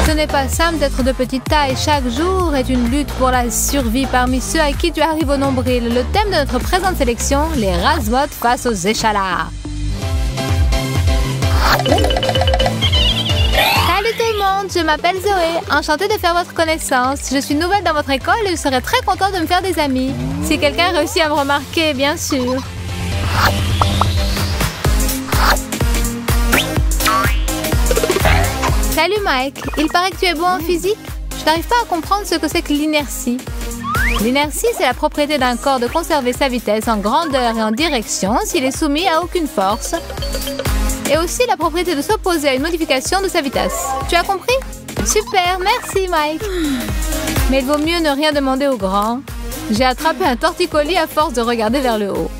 Ce n'est pas simple d'être de petite taille. Chaque jour est une lutte pour la survie parmi ceux à qui tu arrives au nombril. Le thème de notre présente sélection, les Razmottes face aux échalas. Salut tout le monde, je m'appelle Zoé. Enchantée de faire votre connaissance. Je suis nouvelle dans votre école et je serais très contente de me faire des amis. Si quelqu'un réussit à me remarquer, bien sûr. Salut Mike, il paraît que tu es bon en physique. Je n'arrive pas à comprendre ce que c'est que l'inertie. L'inertie, c'est la propriété d'un corps de conserver sa vitesse en grandeur et en direction s'il est soumis à aucune force. Et aussi la propriété de s'opposer à une modification de sa vitesse. Tu as compris? Super, merci Mike. Mais il vaut mieux ne rien demander aux grands. J'ai attrapé un torticolis à force de regarder vers le haut.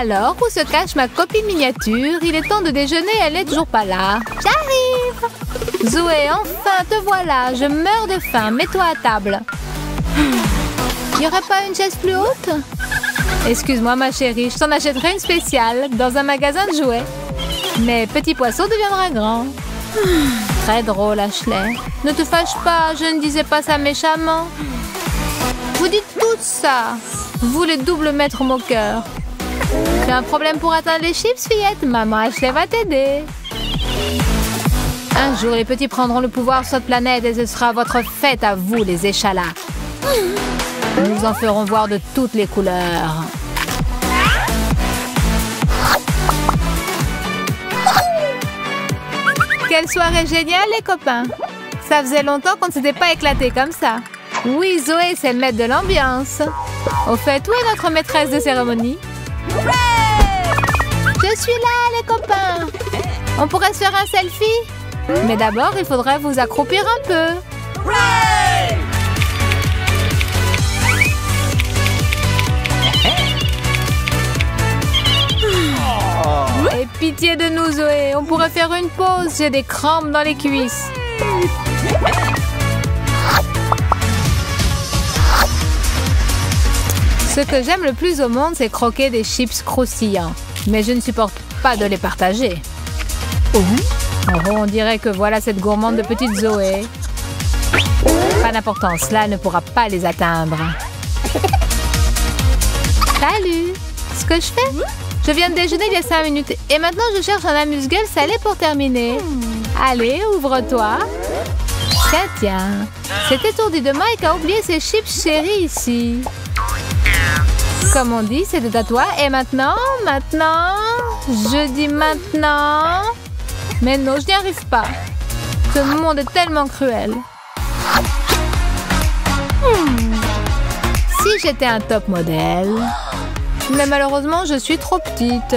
Alors, où se cache ma copine miniature? Il est temps de déjeuner, elle n'est toujours pas là. J'arrive! Zoé, enfin, te voilà. Je meurs de faim. Mets-toi à table. Il n'y aurait pas une chaise plus haute? Excuse-moi, ma chérie, je t'en achèterai une spéciale dans un magasin de jouets. Mais petit poisson deviendra grand. Très drôle, Ashley. Ne te fâche pas, je ne disais pas ça méchamment. Vous dites tout ça. Vous, les doubles maîtres moqueurs. Tu as un problème pour atteindre les chips, fillette? Maman Ashley va t'aider. Un jour, les petits prendront le pouvoir sur cette planète et ce sera votre fête à vous, les échalas. Nous en ferons voir de toutes les couleurs. Quelle soirée géniale, les copains! Ça faisait longtemps qu'on ne s'était pas éclaté comme ça. Oui, Zoé, c'est le maître de l'ambiance. Au fait, où est notre maîtresse de cérémonie? Je suis là, les copains! On pourrait se faire un selfie? Mais d'abord, il faudrait vous accroupir un peu. Et pitié de nous, Zoé. On pourrait faire une pause. J'ai des crampes dans les cuisses. Ce que j'aime le plus au monde, c'est croquer des chips croustillants. Mais je ne supporte pas de les partager. Oh, on dirait que voilà cette gourmande de petite Zoé. Pas d'importance, cela ne pourra pas les atteindre. Salut! Ce que je fais? Je viens de déjeuner il y a 5 minutes et maintenant je cherche un amuse-gueule salé pour terminer. Allez, ouvre-toi. Tiens. Cet étourdi de Mike a oublié ses chips chéris ici. Comme on dit, c'est à toi. Et maintenant, je dis maintenant. Mais non, je n'y arrive pas. Ce monde est tellement cruel. Si j'étais un top modèle. Mais malheureusement, je suis trop petite.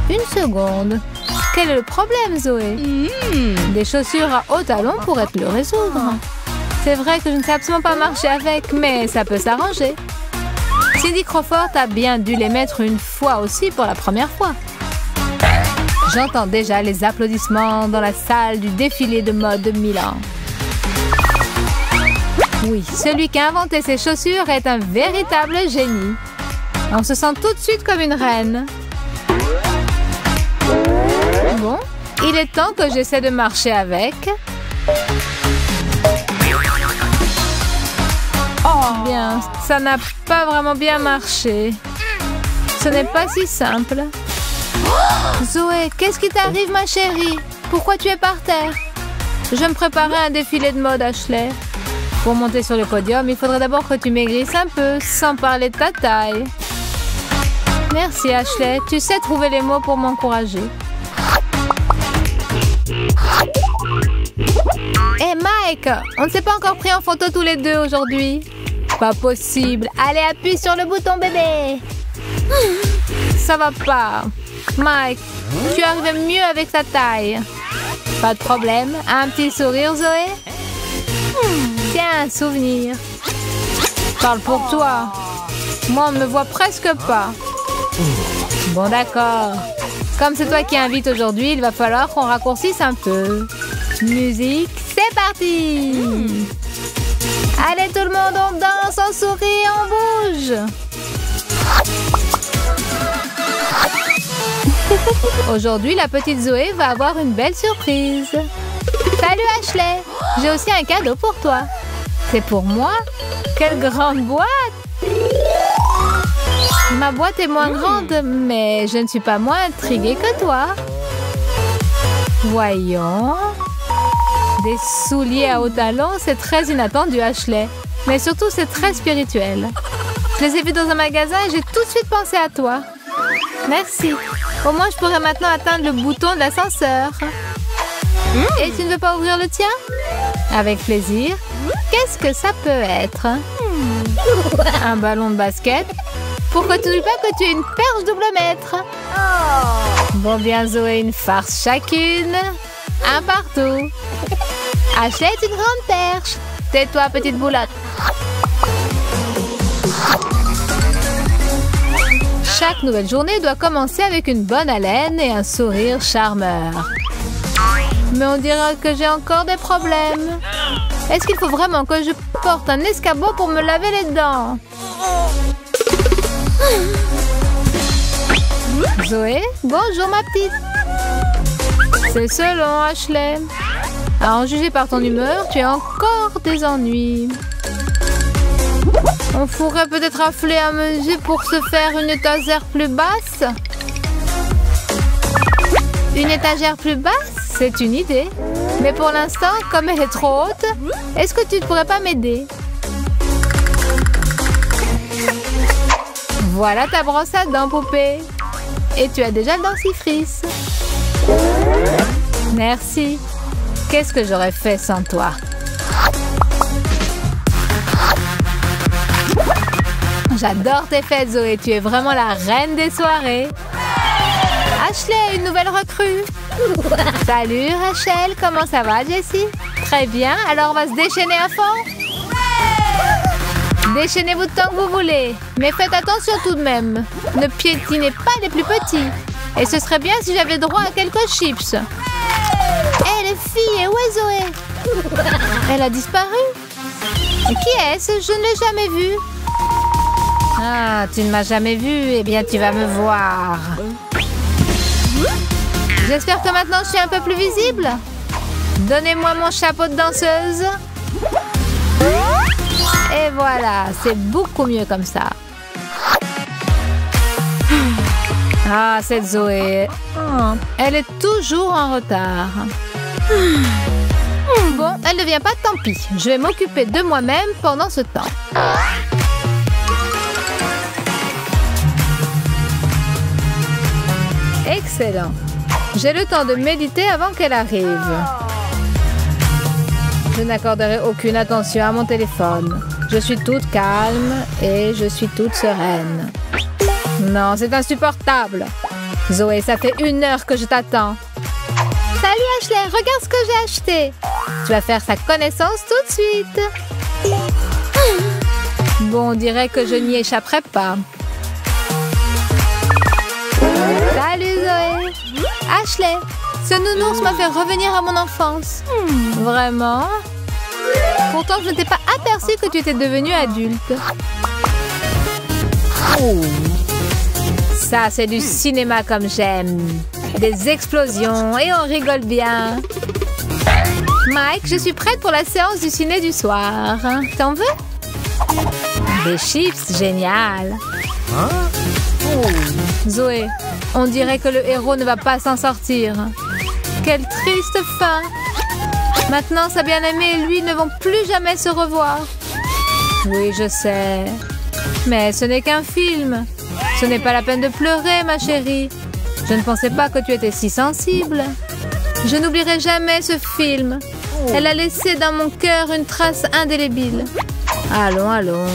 Une seconde. Quel est le problème, Zoé? Des chaussures à hauts talons pourraient te le résoudre. C'est vrai que je ne sais absolument pas marcher avec, mais ça peut s'arranger. Cindy Crawford a bien dû les mettre une fois aussi pour la première fois. J'entends déjà les applaudissements dans la salle du défilé de mode de Milan. Oui, celui qui a inventé ces chaussures est un véritable génie. On se sent tout de suite comme une reine. Bon, il est temps que j'essaie de marcher avec. Oh, bien, ça n'a pas vraiment bien marché. Ce n'est pas si simple. Zoé, qu'est-ce qui t'arrive, ma chérie? Pourquoi tu es par terre? Je me préparais à un défilé de mode, Ashley. Pour monter sur le podium, il faudrait d'abord que tu maigrisses un peu, sans parler de ta taille. Merci, Ashley. Tu sais trouver les mots pour m'encourager. Hé, Mike, on ne s'est pas encore pris en photo tous les deux aujourd'hui. Pas possible. Allez, appuie sur le bouton, bébé. Ça va pas. Mike, tu arrives mieux avec ta taille. Pas de problème. Un petit sourire, Zoé? Tiens, un souvenir. Parle pour toi. Moi, on ne me voit presque pas. Bon, d'accord. Comme c'est toi qui invite aujourd'hui, il va falloir qu'on raccourcisse un peu. Musique, c'est parti! Allez, tout le monde, on danse, on sourit, on bouge! Aujourd'hui, la petite Zoé va avoir une belle surprise. Salut Ashley, j'ai aussi un cadeau pour toi. C'est pour moi? Quelle grande boîte! Ma boîte est moins grande, mais je ne suis pas moins intriguée que toi. Voyons. Des souliers à hauts talons, c'est très inattendu, Ashley. Mais surtout, c'est très spirituel. Je les ai vus dans un magasin et j'ai tout de suite pensé à toi. Merci. Au moins, je pourrais maintenant atteindre le bouton de l'ascenseur. Et tu ne veux pas ouvrir le tien? Avec plaisir. Qu'est-ce que ça peut être? Un ballon de basket? Pourquoi tu ne dis pas que tu es une perche double mètre? Bon bien Zoé, une farce chacune. Un partout. Ashley est une grande perche. Tais-toi, petite boulotte. Chaque nouvelle journée doit commencer avec une bonne haleine et un sourire charmeur. Mais on dirait que j'ai encore des problèmes. Est-ce qu'il faut vraiment que je porte un escabeau pour me laver les dents? Zoé, bonjour ma petite. C'est selon, Ashley. À en juger par ton humeur, tu as encore des ennuis. On pourrait peut-être rafler un musée pour se faire une étagère plus basse. Une étagère plus basse? C'est une idée. Mais pour l'instant, comme elle est trop haute, est-ce que tu ne pourrais pas m'aider? Voilà ta brosse à dents, poupée. Et tu as déjà le dentifrice. Merci. Qu'est-ce que j'aurais fait sans toi? J'adore tes fêtes, Zoé. Tu es vraiment la reine des soirées. Ashley, une nouvelle recrue. Salut, Rachel. Comment ça va, Jessie? Très bien. Alors, on va se déchaîner à fond? Déchaînez-vous tant que vous voulez. Mais faites attention tout de même. Ne piétinez pas les plus petits. Et ce serait bien si j'avais droit à quelques chips. Hé, les filles, où est Zoé? Elle a disparu? Qui est-ce? Je ne l'ai jamais vue. Ah, tu ne m'as jamais vue. Eh bien, tu vas me voir. J'espère que maintenant je suis un peu plus visible. Donnez-moi mon chapeau de danseuse. Et voilà, c'est beaucoup mieux comme ça. Ah, cette Zoé. Elle est toujours en retard. Bon, elle ne vient pas, tant pis. Je vais m'occuper de moi-même pendant ce temps. Excellent. J'ai le temps de méditer avant qu'elle arrive. Je n'accorderai aucune attention à mon téléphone. Je suis toute calme et je suis toute sereine. Non, c'est insupportable. Zoé, ça fait 1 heure que je t'attends. Salut Ashley, regarde ce que j'ai acheté. Tu vas faire sa connaissance tout de suite. Bon, on dirait que je n'y échapperai pas. Salut Zoé. Ashley, ce nounours m'a fait revenir à mon enfance. Vraiment? Pourtant, je ne t'ai pas aperçu que tu étais devenue adulte. Ça, c'est du cinéma comme j'aime. Des explosions et on rigole bien. Mike, je suis prête pour la séance du ciné du soir. T'en veux? Des chips, génial. Zoé, on dirait que le héros ne va pas s'en sortir. Quelle triste fin. Maintenant, sa bien-aimée et lui ne vont plus jamais se revoir. Oui, je sais. Mais ce n'est qu'un film. Ce n'est pas la peine de pleurer, ma chérie. Je ne pensais pas que tu étais si sensible. Je n'oublierai jamais ce film. Elle a laissé dans mon cœur une trace indélébile. Allons, allons.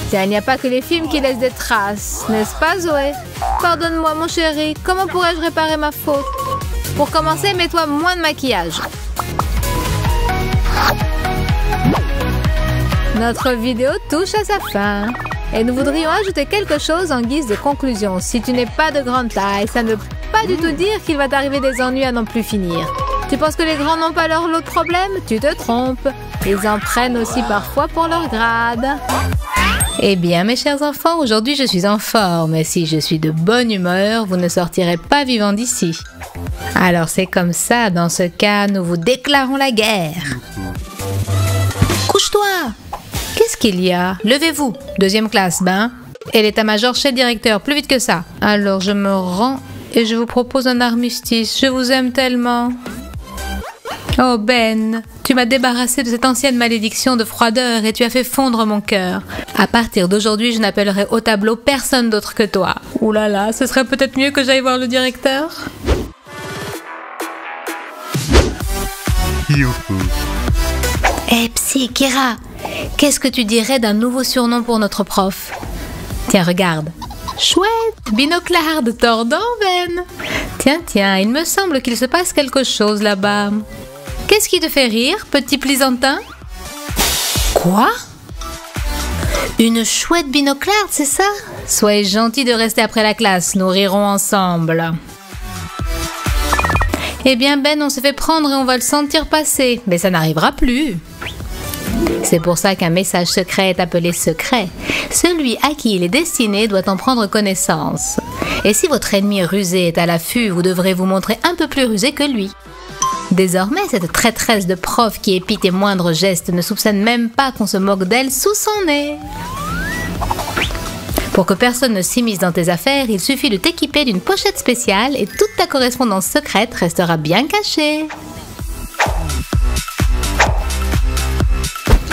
Tiens, il n'y a pas que les films qui laissent des traces, n'est-ce pas, Zoé? Pardonne-moi, mon chéri. Comment pourrais-je réparer ma faute? Pour commencer, mets-toi moins de maquillage. Notre vidéo touche à sa fin. Et nous voudrions ajouter quelque chose en guise de conclusion. Si tu n'es pas de grande taille, ça ne veut pas du tout dire qu'il va t'arriver des ennuis à n'en plus finir. Tu penses que les grands n'ont pas leur lot de problèmes? Tu te trompes. Ils en prennent aussi parfois pour leur grade. Eh bien, mes chers enfants, aujourd'hui je suis en forme et si je suis de bonne humeur, vous ne sortirez pas vivants d'ici. Alors c'est comme ça, dans ce cas, nous vous déclarons la guerre. Couche-toi! Qu'est-ce qu'il y a? Levez-vous, deuxième classe, ben. Et l'état-major chez le directeur, plus vite que ça. Alors je me rends et je vous propose un armistice, je vous aime tellement. Oh Ben, tu m'as débarrassé de cette ancienne malédiction de froideur et tu as fait fondre mon cœur. À partir d'aujourd'hui, je n'appellerai au tableau personne d'autre que toi. Ouh là là, ce serait peut-être mieux que j'aille voir le directeur. Eh Psy, Kira, qu'est-ce que tu dirais d'un nouveau surnom pour notre prof? Tiens, regarde. Chouette, binoclarde, tordant, Ben. Tiens, il me semble qu'il se passe quelque chose là-bas. Qu'est-ce qui te fait rire, petit plaisantin? Quoi? Une chouette binoclarde, c'est ça? Soyez gentil de rester après la classe, nous rirons ensemble. Eh bien Ben, on s'est fait prendre et on va le sentir passer, mais ça n'arrivera plus. C'est pour ça qu'un message secret est appelé secret. Celui à qui il est destiné doit en prendre connaissance. Et si votre ennemi rusé est à l'affût, vous devrez vous montrer un peu plus rusé que lui. Désormais, cette traîtresse de prof qui épie tes moindres gestes ne soupçonne même pas qu'on se moque d'elle sous son nez. Pour que personne ne s'immisce dans tes affaires, il suffit de t'équiper d'une pochette spéciale et toute ta correspondance secrète restera bien cachée.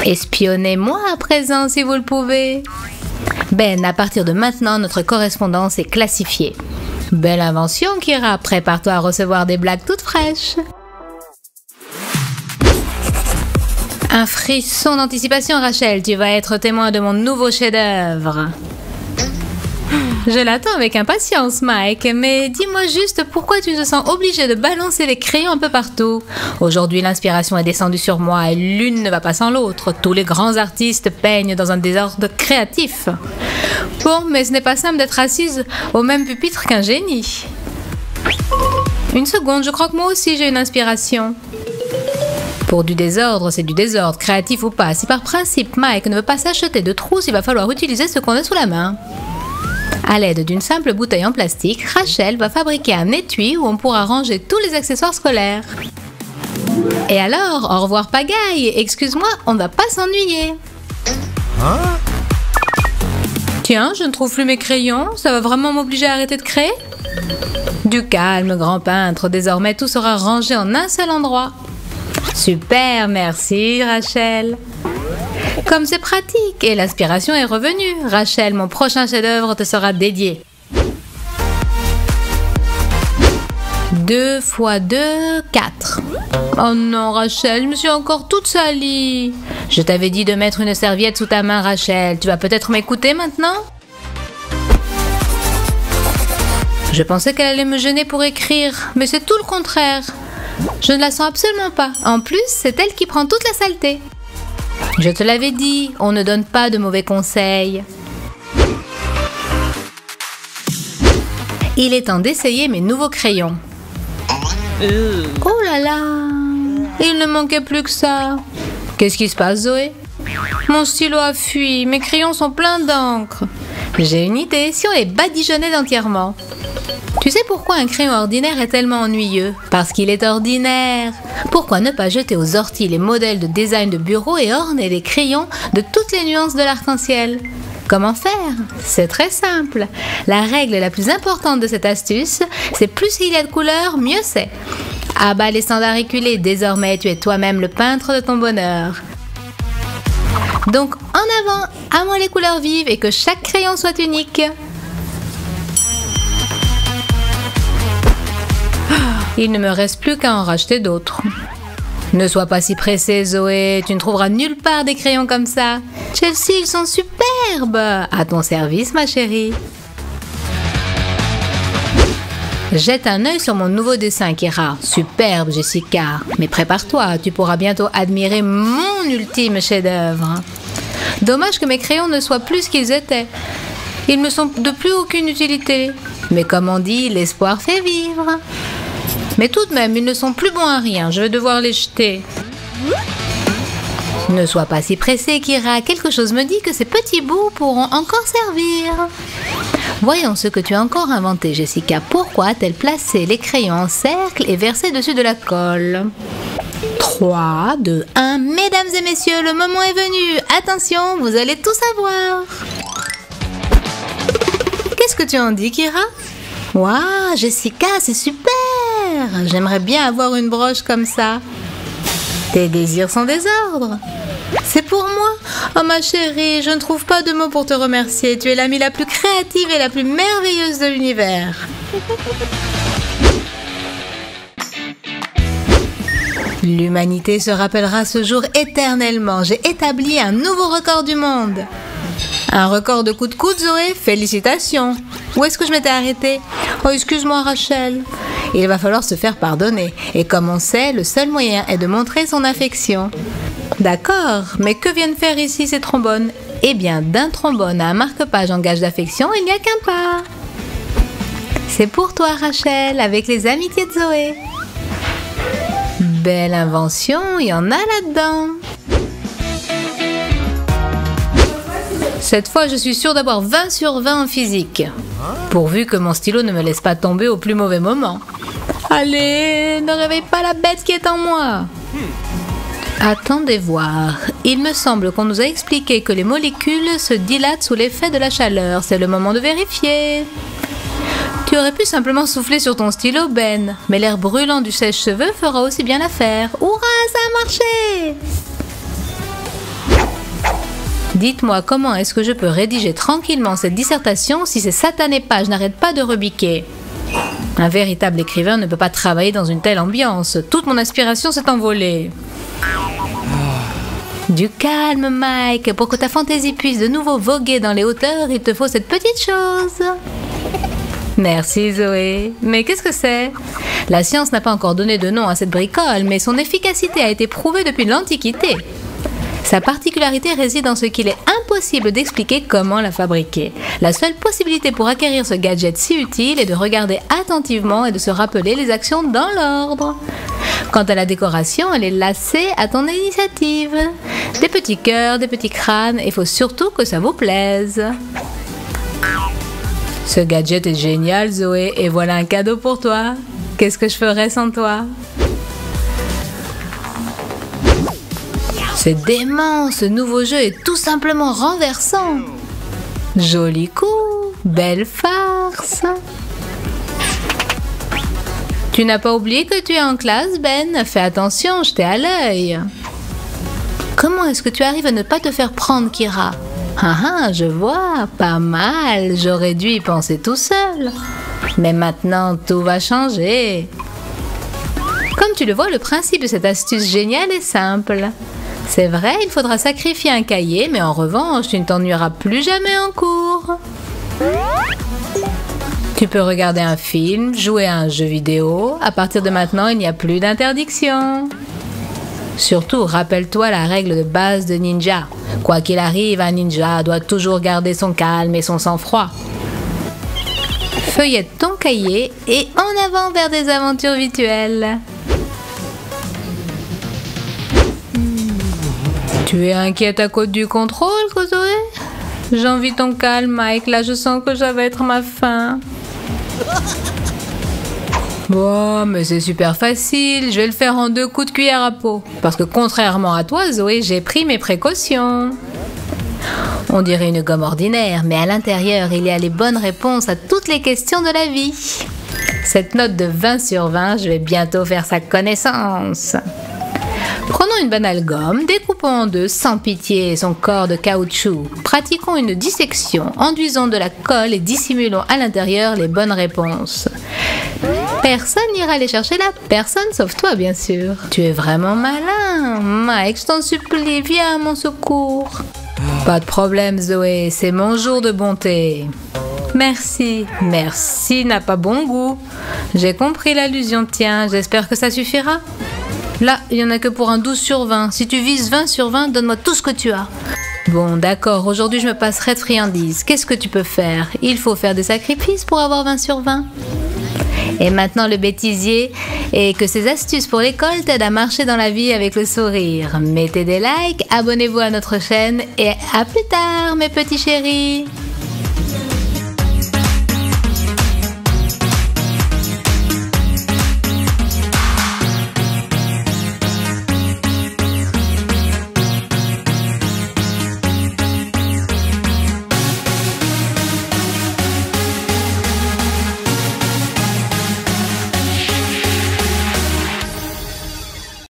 Espionnez-moi à présent si vous le pouvez. Ben, à partir de maintenant, notre correspondance est classifiée. Belle invention, Kira. Prépare-toi à recevoir des blagues toutes fraîches. Un frisson d'anticipation, Rachel. Tu vas être témoin de mon nouveau chef-d'œuvre. Je l'attends avec impatience, Mike, mais dis-moi juste pourquoi tu te sens obligé de balancer les crayons un peu partout. Aujourd'hui, l'inspiration est descendue sur moi et l'une ne va pas sans l'autre. Tous les grands artistes peignent dans un désordre créatif. Bon, mais ce n'est pas simple d'être assise au même pupitre qu'un génie. Une seconde, je crois que moi aussi j'ai une inspiration. Pour du désordre, c'est du désordre, créatif ou pas. Si par principe Mike ne veut pas s'acheter de trousse, il va falloir utiliser ce qu'on a sous la main. À l'aide d'une simple bouteille en plastique, Rachel va fabriquer un étui où on pourra ranger tous les accessoires scolaires. Et alors, au revoir pagaille, excuse-moi, on ne va pas s'ennuyer. Tiens, je ne trouve plus mes crayons, ça va vraiment m'obliger à arrêter de créer? Du calme, grand peintre, désormais tout sera rangé en un seul endroit. Super, merci Rachel. Comme c'est pratique et l'inspiration est revenue. Rachel, mon prochain chef-d'œuvre te sera dédié. 2 x 2, 4. Oh non, Rachel, je me suis encore toute salie. Je t'avais dit de mettre une serviette sous ta main, Rachel. Tu vas peut-être m'écouter maintenant? Je pensais qu'elle allait me gêner pour écrire, mais c'est tout le contraire. Je ne la sens absolument pas. En plus, c'est elle qui prend toute la saleté. Je te l'avais dit, on ne donne pas de mauvais conseils. Il est temps d'essayer mes nouveaux crayons. Oh là là, il ne manquait plus que ça. Qu'est-ce qui se passe, Zoé? Mon stylo a fui, mes crayons sont pleins d'encre. J'ai une idée, si on les badigeonnait entièrement. Tu sais pourquoi un crayon ordinaire est tellement ennuyeux? Parce qu'il est ordinaire. Pourquoi ne pas jeter aux orties les modèles de design de bureau et orner les crayons de toutes les nuances de l'arc-en-ciel? Comment faire? C'est très simple. La règle la plus importante de cette astuce, c'est plus il y a de couleurs, mieux c'est. Ah bah les standards éculés, désormais tu es toi-même le peintre de ton bonheur. Donc en avant, à moi les couleurs vives et que chaque crayon soit unique. Il ne me reste plus qu'à en racheter d'autres. Ne sois pas si pressée, Zoé. Tu ne trouveras nulle part des crayons comme ça. Chelsea, ils sont superbes. À ton service, ma chérie. Jette un œil sur mon nouveau dessin, Kira. Superbe, Jessica. Mais prépare-toi, tu pourras bientôt admirer mon ultime chef-d'œuvre. Dommage que mes crayons ne soient plus ce qu'ils étaient. Ils me sont de plus aucune utilité. Mais comme on dit, l'espoir fait vivre. Mais tout de même, ils ne sont plus bons à rien. Je vais devoir les jeter. Ne sois pas si pressée, Kira. Quelque chose me dit que ces petits bouts pourront encore servir. Voyons ce que tu as encore inventé, Jessica. Pourquoi a-t-elle placé les crayons en cercle et versé dessus de la colle? 3, 2, 1. Mesdames et messieurs, le moment est venu. Attention, vous allez tout savoir. Qu'est-ce que tu en dis, Kira? Waouh, Jessica, c'est super! J'aimerais bien avoir une broche comme ça. Tes désirs sont des ordres. C'est pour moi? Oh ma chérie, je ne trouve pas de mots pour te remercier. Tu es l'amie la plus créative et la plus merveilleuse de l'univers. L'humanité se rappellera ce jour éternellement. J'ai établi un nouveau record du monde. Un record de coups de coude, Zoé? Félicitations. Où est-ce que je m'étais arrêtée? Oh, excuse-moi, Rachel. Il va falloir se faire pardonner. Et comme on sait, le seul moyen est de montrer son affection. D'accord, mais que viennent faire ici ces trombones? Eh bien, d'un trombone à un marque-page en gage d'affection, il n'y a qu'un pas. C'est pour toi, Rachel, avec les amitiés de Zoé. Belle invention, il y en a là-dedans. Cette fois, je suis sûre d'avoir 20 sur 20 en physique. Pourvu que mon stylo ne me laisse pas tomber au plus mauvais moment. Allez, ne réveille pas la bête qui est en moi. Attendez voir. Il me semble qu'on nous a expliqué que les molécules se dilatent sous l'effet de la chaleur. C'est le moment de vérifier. Tu aurais pu simplement souffler sur ton stylo, Ben. Mais l'air brûlant du sèche-cheveux fera aussi bien l'affaire. Hurrah, ça a marché! Dites-moi, comment est-ce que je peux rédiger tranquillement cette dissertation si ces satanées pages n'arrêtent pas de rebiquer? Un véritable écrivain ne peut pas travailler dans une telle ambiance. Toute mon inspiration s'est envolée. Du calme, Mike. Pour que ta fantaisie puisse de nouveau voguer dans les hauteurs, il te faut cette petite chose. Merci, Zoé. Mais qu'est-ce que c'est? La science n'a pas encore donné de nom à cette bricole, mais son efficacité a été prouvée depuis l'Antiquité. Sa particularité réside dans ce qu'il est impossible d'expliquer comment la fabriquer. La seule possibilité pour acquérir ce gadget si utile est de regarder attentivement et de se rappeler les actions dans l'ordre. Quant à la décoration, elle est laissée à ton initiative. Des petits cœurs, des petits crânes, il faut surtout que ça vous plaise. Ce gadget est génial, Zoé, et voilà un cadeau pour toi. Qu'est-ce que je ferais sans toi? C'est dément, ce nouveau jeu est tout simplement renversant. Joli coup, belle farce. Tu n'as pas oublié que tu es en classe, Ben? Fais attention, je t'ai à l'œil. Comment est-ce que tu arrives à ne pas te faire prendre, Kira? Ah, je vois, pas mal, j'aurais dû y penser tout seul. Mais maintenant, tout va changer. Comme tu le vois, le principe de cette astuce géniale est simple. C'est vrai, il faudra sacrifier un cahier, mais en revanche, tu ne t'ennuieras plus jamais en cours. Tu peux regarder un film, jouer à un jeu vidéo. À partir de maintenant, il n'y a plus d'interdiction. Surtout, rappelle-toi la règle de base de ninja. Quoi qu'il arrive, un ninja doit toujours garder son calme et son sang-froid. Feuillette ton cahier et en avant vers des aventures virtuelles. Tu es inquiète à cause du contrôle, Zoé? J'envie ton calme, Mike. Là, je sens que ça va être ma fin. Bon, mais c'est super facile. Je vais le faire en 2 coups de cuillère à peau. Parce que contrairement à toi, Zoé, j'ai pris mes précautions. On dirait une gomme ordinaire, mais à l'intérieur, il y a les bonnes réponses à toutes les questions de la vie. Cette note de 20 sur 20, je vais bientôt faire sa connaissance. Prenons une banale gomme, découpons en 2 sans pitié son corps de caoutchouc. Pratiquons une dissection, enduisons de la colle et dissimulons à l'intérieur les bonnes réponses. Personne n'ira les chercher là, personne sauf toi bien sûr. Tu es vraiment malin, Mike, je t'en supplie, viens à mon secours. Pas de problème Zoé, c'est mon jour de bonté. Merci, merci n'a pas bon goût. J'ai compris l'allusion, tiens, j'espère que ça suffira. Là, il n'y en a que pour un 12 sur 20. Si tu vises 20 sur 20, donne-moi tout ce que tu as. Bon, d'accord, aujourd'hui je me passerai de friandises. Qu'est-ce que tu peux faire? Il faut faire des sacrifices pour avoir 20 sur 20. Et maintenant le bêtisier, et que ces astuces pour l'école t'aident à marcher dans la vie avec le sourire. Mettez des likes, abonnez-vous à notre chaîne et à plus tard mes petits chéris.